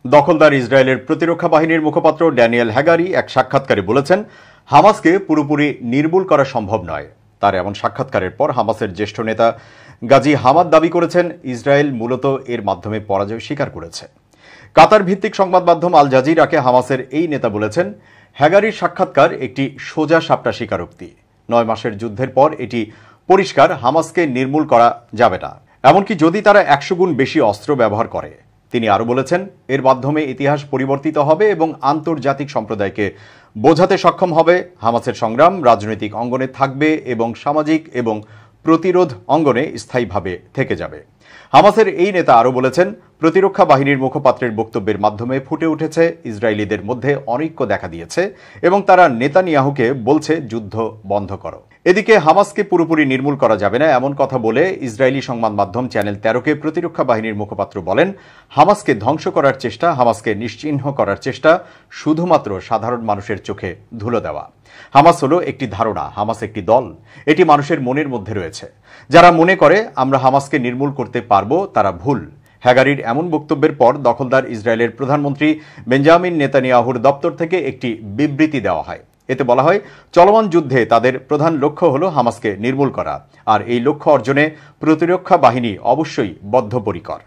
দখলদার ইসরায়েলের প্রতিরক্ষা বাহিনীর মুখপাত্র ড্যানিয়েল হ্যাগারি এক সাক্ষাৎকারে বলেছেন, হামাসকে পুরোপুরি নির্মূল করা সম্ভব নয়। তার এমন সাক্ষাৎকারের পর হামাসের জ্যেষ্ঠ নেতা গাজী হামাদ দাবি করেছেন, ইসরায়েল মূলত এর মাধ্যমে পরাজয় স্বীকার করেছে। কাতার ভিত্তিক সংবাদ মাধ্যম আল জাজিরাকে হামাসের এই নেতা বলেছেন, হ্যাগারির সাক্ষাৎকার একটি সোজা সাপটা স্বীকারোক্তি। 9 মাসের যুদ্ধের পর এটি পরিষ্কার, হামাসকে নির্মূল করা যাবে না, এমনকি যদি তারা 100 গুণ বেশি অস্ত্র ব্যবহার করে। তিনি আরও বলেছেন, এর মাধ্যমে ইতিহাস পরিবর্তিত হবে এবং আন্তর্জাতিক সম্প্রদায়কে বোঝাতে সক্ষম হবে হামাসের সংগ্রাম রাজনৈতিক অঙ্গনে থাকবে এবং সামাজিক এবং প্রতিরোধ অঙ্গনে স্থায়ীভাবে থেকে যাবে। হামাসের এই নেতা আরও বলেছেন, প্রতিরক্ষা বাহিনীর মুখপাত্রের বক্তব্যের মাধ্যমে ফুটে উঠেছে ইসরায়েলিদের মধ্যে অনৈক্য দেখা দিয়েছে এবং তারা নেতানিয়াহুকে বলছে যুদ্ধ বন্ধ করো। এদিকে হামাসকে পুরোপুরি নির্মূল করা যাবে না এমন কথা বলে ইসরায়েলি সংবাদ মাধ্যম চ্যানেল 13কে প্রতিরক্ষা বাহিনীর মুখপাত্র বলেন, হামাসকে ধ্বংস করার চেষ্টা, হামাসকে নিশ্চিহ্ন করার চেষ্টা শুধুমাত্র সাধারণ মানুষের চোখে ধুলো দেওয়া। হামাস হলো একটি ধারণা, হামাস একটি দল, এটি মানুষের মনের মধ্যে রয়েছে। যারা মনে করে আমরা হামাসকে নির্মূল করতে পারবো তারা ভুল। হ্যাগারির এমন বক্তব্যের পর দখলদার ইসরায়েলের প্রধানমন্ত্রী বেঞ্জামিন নেতানিয়াহুর দপ্তর থেকে একটি বিবৃতি দেওয়া হয়। এতে বলা হয়, চলমান যুদ্ধে তাদের প্রধান লক্ষ্য হল হামাসকে নির্মূল করা, আর এই লক্ষ্য অর্জনে প্রতিরক্ষা বাহিনী অবশ্যই বদ্ধপরিকর।